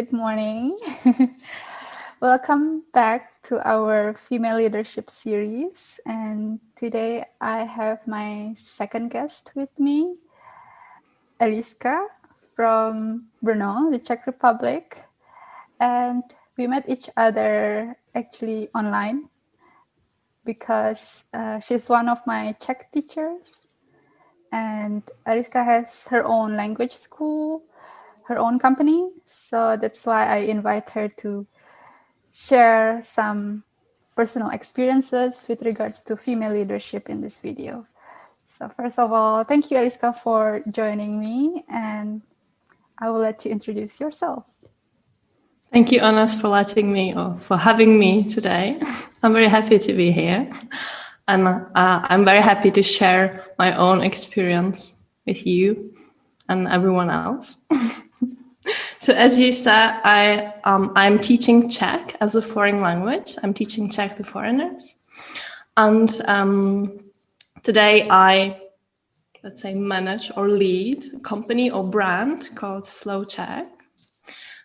Good morning. Welcome back to our female leadership series. And today I have my second guest with me, Eliska from Brno, the Czech Republic. And we met each other actually online because she's one of my Czech teachers. And Eliska has her own language school, her own company. So that's why I invite her to share some personal experiences with regards to female leadership in this video. So first of all, thank you, Eliska, for joining me, and I will let you introduce yourself. Thank you, Anas, for for having me today. I'm very happy to be here. And I'm very happy to share my own experience with you and everyone else. So as you said, I'm teaching Czech as a foreign language. I'm teaching Czech to foreigners. And today I, let's say, manage or lead a company or brand called Slow Czech.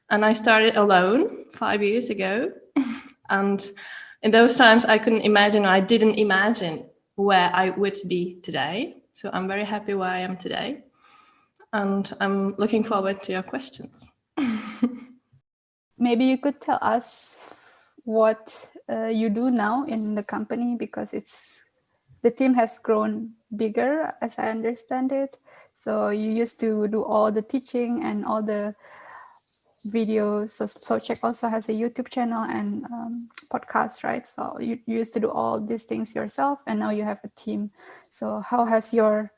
And I started alone 5 years ago. And in those times, I didn't imagine where I would be today. So I'm very happy where I am today. And I'm looking forward to your questions. Maybe you could tell us what you do now in the company, because the team has grown bigger, as I understand it. So you used to do all the teaching and all the videos. So Slow Czech also has a YouTube channel and podcast, right? So you used to do all these things yourself, and now you have a team. So how has your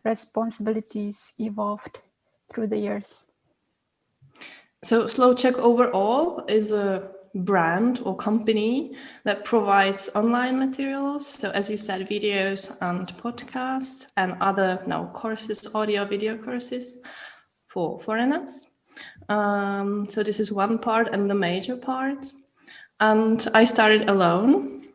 responsibilities evolved through the years? So Slow Czech overall is a brand or company that provides online materials. So as you said, videos and podcasts and other courses, audio, video courses for foreigners. So this is one part and the major part. And I started alone.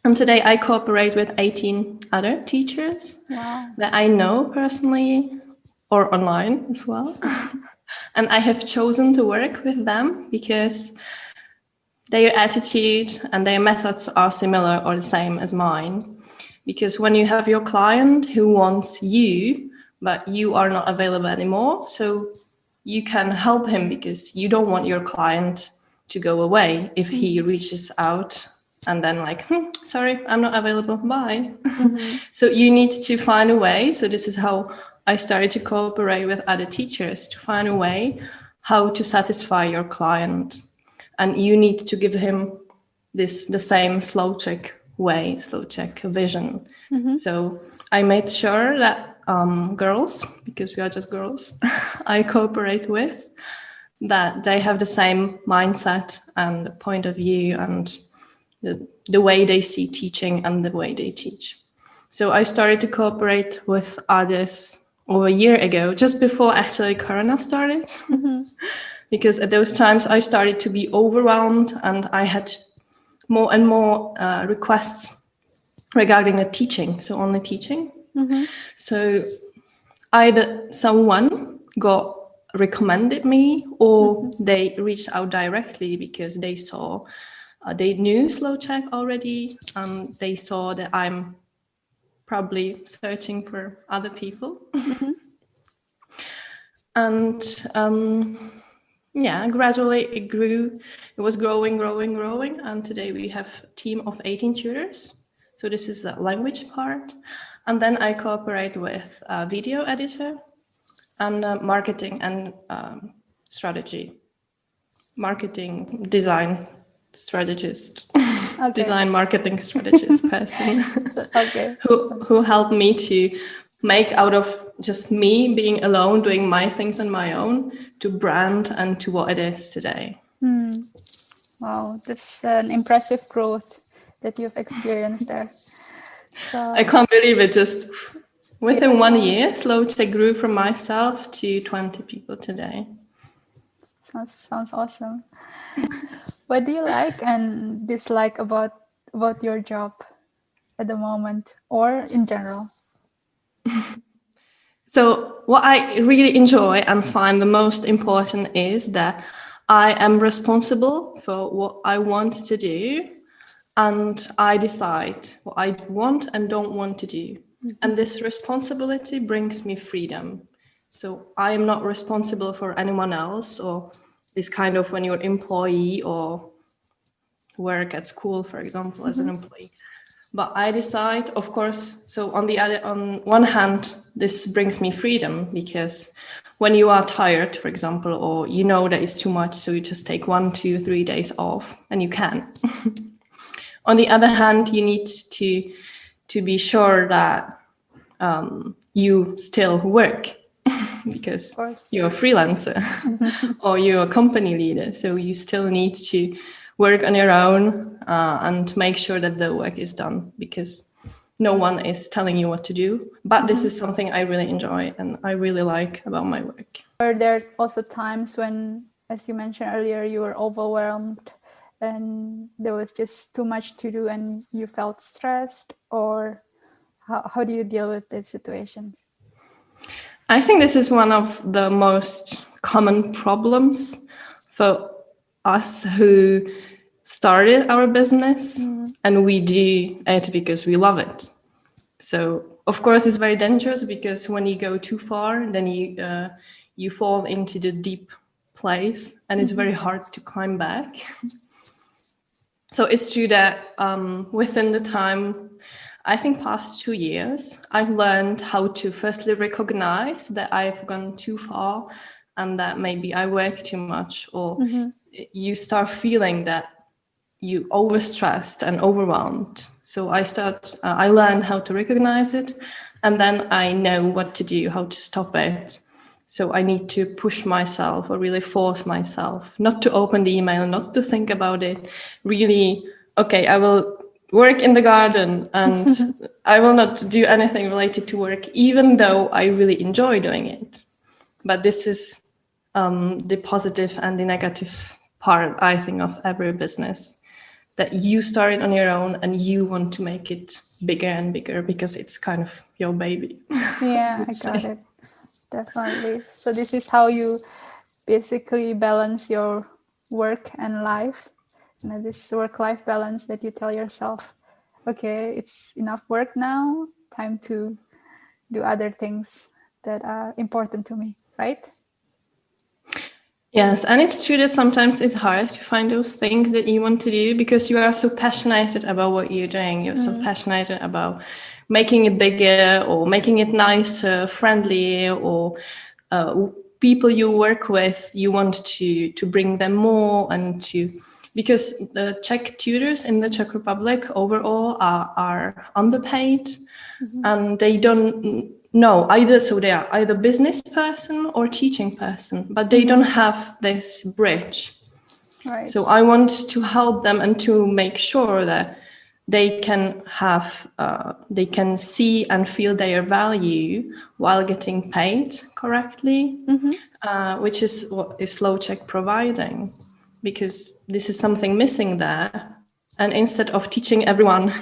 And today I cooperate with 18 other teachers that I know personally or online as well. And I have chosen to work with them because their attitude and their methods are similar or the same as mine. Because when you have your client who wants you, but you are not available anymore, so you can help him because you don't want your client to go away if he reaches out and then sorry, I'm not available, bye. So you need to find a way. So this is how I started to cooperate with other teachers to find a way how to satisfy your client. And you need to give him the same Slow Czech way, Slow Czech vision. So I made sure that girls, because we are just girls, I cooperate with, that they have the same mindset and the point of view and the way they see teaching and the way they teach. So I started to cooperate with others over a year ago, just before actually Corona started. Because at those times I started to be overwhelmed and I had more and more requests regarding the teaching, so only teaching. So either someone recommended me or they reached out directly because they saw, they knew Slow Czech already, and they saw that I'm probably searching for other people. And gradually it grew. It was growing. And today we have a team of 18 tutors. So this is the language part. And then I cooperate with a video editor and marketing and marketing design strategist, design marketing strategist person who helped me to make out of just me being alone, doing my things on my own, to brand and to what it is today. Wow, that's an impressive growth that you've experienced there. So, I can't believe it. Just within 1 year, Slow Czech grew from myself to 20 people today. Sounds awesome. What do you like and dislike about your job at the moment, or in general? So what I really enjoy and find the most important is that I am responsible for what I want to do, and I decide what I want and don't want to do. And this responsibility brings me freedom. So I am not responsible for anyone else, or this kind of when you're employee or work at school, for example, as an employee. But I decide, of course, so on one hand, this brings me freedom, because when you are tired, for example, or you know that it's too much, so you just take 1, 2, 3 days off, and you can. On the other hand, you need to be sure that you still work, because you're a freelancer or you're a company leader. So you still need to work on your own and make sure that the work is done, because no one is telling you what to do. But this is something I really enjoy and I really like about my work. Are there also times when, as you mentioned earlier, you were overwhelmed and there was just too much to do and you felt stressed? Or how do you deal with these situations? I think this is one of the most common problems for us who started our business, and we do it because we love it. So of course it's very dangerous, because when you go too far, then you fall into the deep place, and it's very hard to climb back. So it's true that within the time, I think past 2 years, I've learned how to firstly recognize that I've gone too far and that maybe I work too much, or you start feeling that you overstressed and overwhelmed. So I learned how to recognize it, and then I know what to do, how to stop it. So I need to push myself, or really force myself not to open the email, not to think about it. Really, okay, I will work in the garden and I will not do anything related to work, even though I really enjoy doing it. But this is the positive and the negative part, I think, of every business, that you started on your own and you want to make it bigger and bigger because it's kind of your baby. Yeah, I got it. Definitely. So this is how you basically balance your work and life. You know, this work-life balance that you tell yourself, okay, it's enough work now, time to do other things that are important to me, right? Yes, and it's true that sometimes it's hard to find those things that you want to do, because you are so passionate about what you're doing. You're so passionate about making it bigger or making it nicer, friendly, or people you work with, you want to bring them more, and to, because the Czech tutors in the Czech Republic overall are underpaid, and they don't know either. So they are either business person or teaching person, but they don't have this bridge. Right. So I want to help them and to make sure that they can have, they can see and feel their value while getting paid correctly, which is what is SlowCheck providing, because this is something missing there. And instead of teaching everyone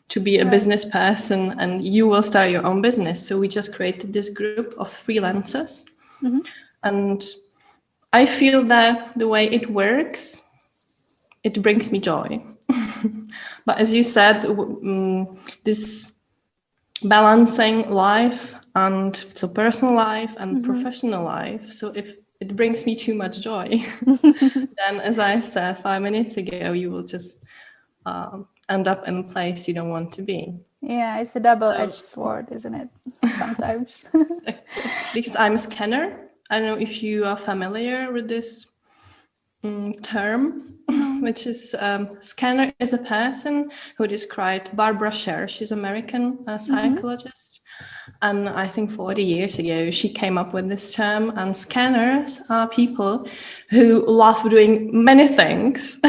to be a business person and you will start your own business, so we just created this group of freelancers. And I feel that the way it works, it brings me joy. But as you said, this balancing life, and so personal life and professional life. So if it brings me too much joy, then, as I said 5 minutes ago, you will just end up in a place you don't want to be. Yeah, it's a double-edged sword, isn't it? Sometimes. Because I'm a scanner. I don't know if you are familiar with this term, which is scanner is a person who described Barbara Sher. She's American psychologist. And I think 40 years ago, she came up with this term. And scanners are people who love doing many things,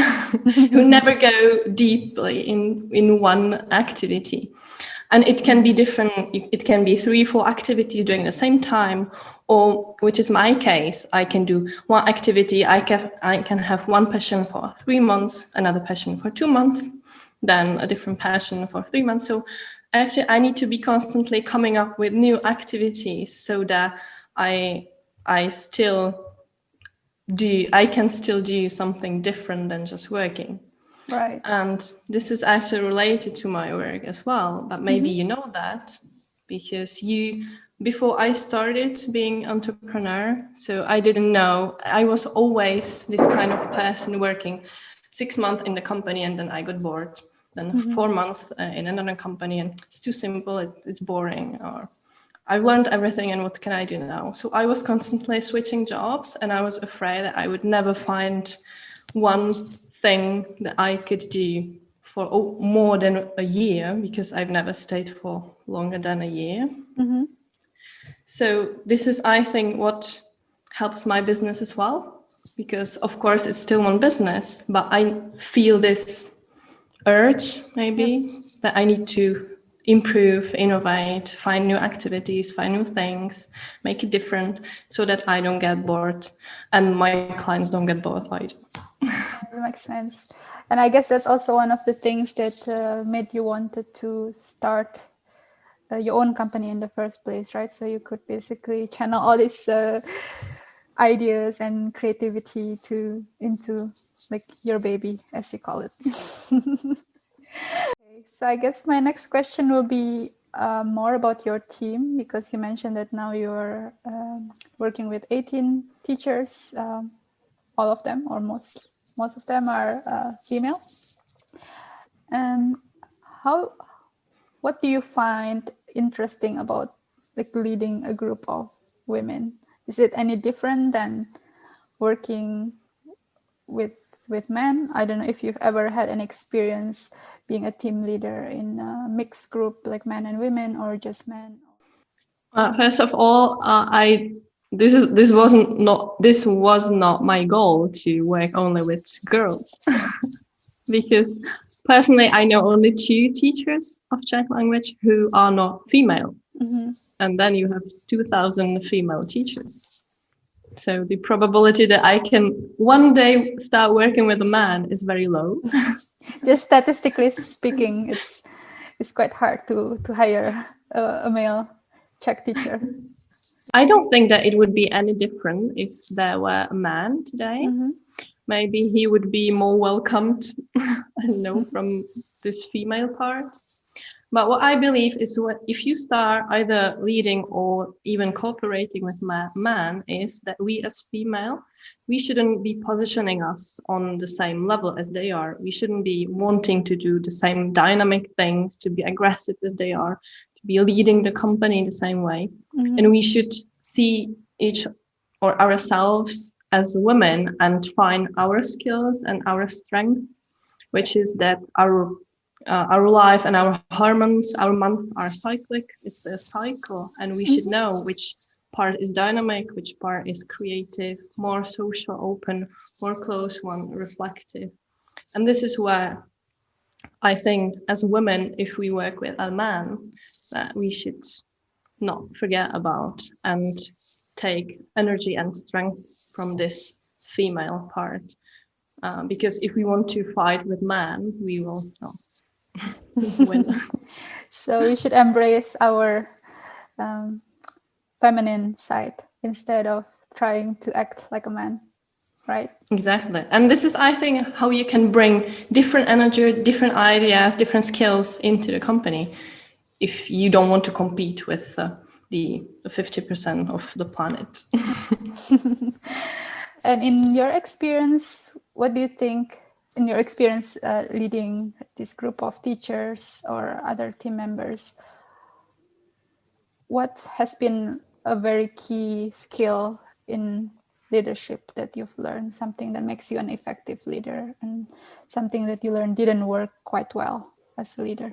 who never go deeply in one activity. And it can be different. It can be 3, 4 activities doing the same time, or, which is my case, I can do one activity. I can have one passion for 3 months, another passion for 2 months, then a different passion for 3 months. So actually, I need to be constantly coming up with new activities so that I still I can still do something different than just working. Right. And this is actually related to my work as well, but maybe you know that because before I started being entrepreneur, so I didn't know, I was always this kind of person working 6 months in the company and then I got bored. Then 4 months in another company and it's too simple, it's boring, or I've learned everything and what can I do now? So I was constantly switching jobs and I was afraid that I would never find one thing that I could do for more than a year because I've never stayed for longer than a year. So this is, I think, what helps my business as well, because of course it's still one business, but I feel this urge maybe that I need to improve, innovate, find new activities, find new things, make it different so that I don't get bored and my clients don't get bored either. That makes sense. And I guess that's also one of the things that made you wanted to start your own company in the first place, right? So you could basically channel all these ideas and creativity into like your baby, as you call it. Okay, so I guess my next question will be more about your team, because you mentioned that now you're working with 18 teachers. All of them, or most of them, are female. What do you find interesting about like leading a group of women? Is it any different than working with men? I don't know if you've ever had an experience being a team leader in a mixed group like men and women, or just men. First of all, this was not my goal to work only with girls, because personally I know only 2 teachers of Czech language who are not female, and then you have 2,000 female teachers. So the probability that I can one day start working with a man is very low. Just statistically speaking, it's quite hard to hire a male Czech teacher. I don't think that it would be any different if there were a man today. Maybe he would be more welcomed, I don't know, from this female part. But what I believe is if you start either leading or even cooperating with man, is that we as female, we shouldn't be positioning us on the same level as they are. We shouldn't be wanting to do the same dynamic things, to be aggressive as they are, to be leading the company in the same way. And we should see ourselves as women and find our skills and our strength, which is that our life and our hormones, our month are cyclic. It's a cycle, and we should know which part is dynamic, which part is creative, more social, open, more close one, reflective. And this is where I think as women, if we work with a man, that we should not forget about and take energy and strength from this female part. Because if we want to fight with man, we will win. So we should embrace our feminine side instead of trying to act like a man, right? Exactly. And this is, I think, how you can bring different energy, different ideas, different skills into the company if you don't want to compete with the 50% of the planet. And in your experience, what do you think, in your experience leading this group of teachers or other team members, what has been a very key skill in leadership that you've learned, something that makes you an effective leader, and something that you learned didn't work quite well as a leader?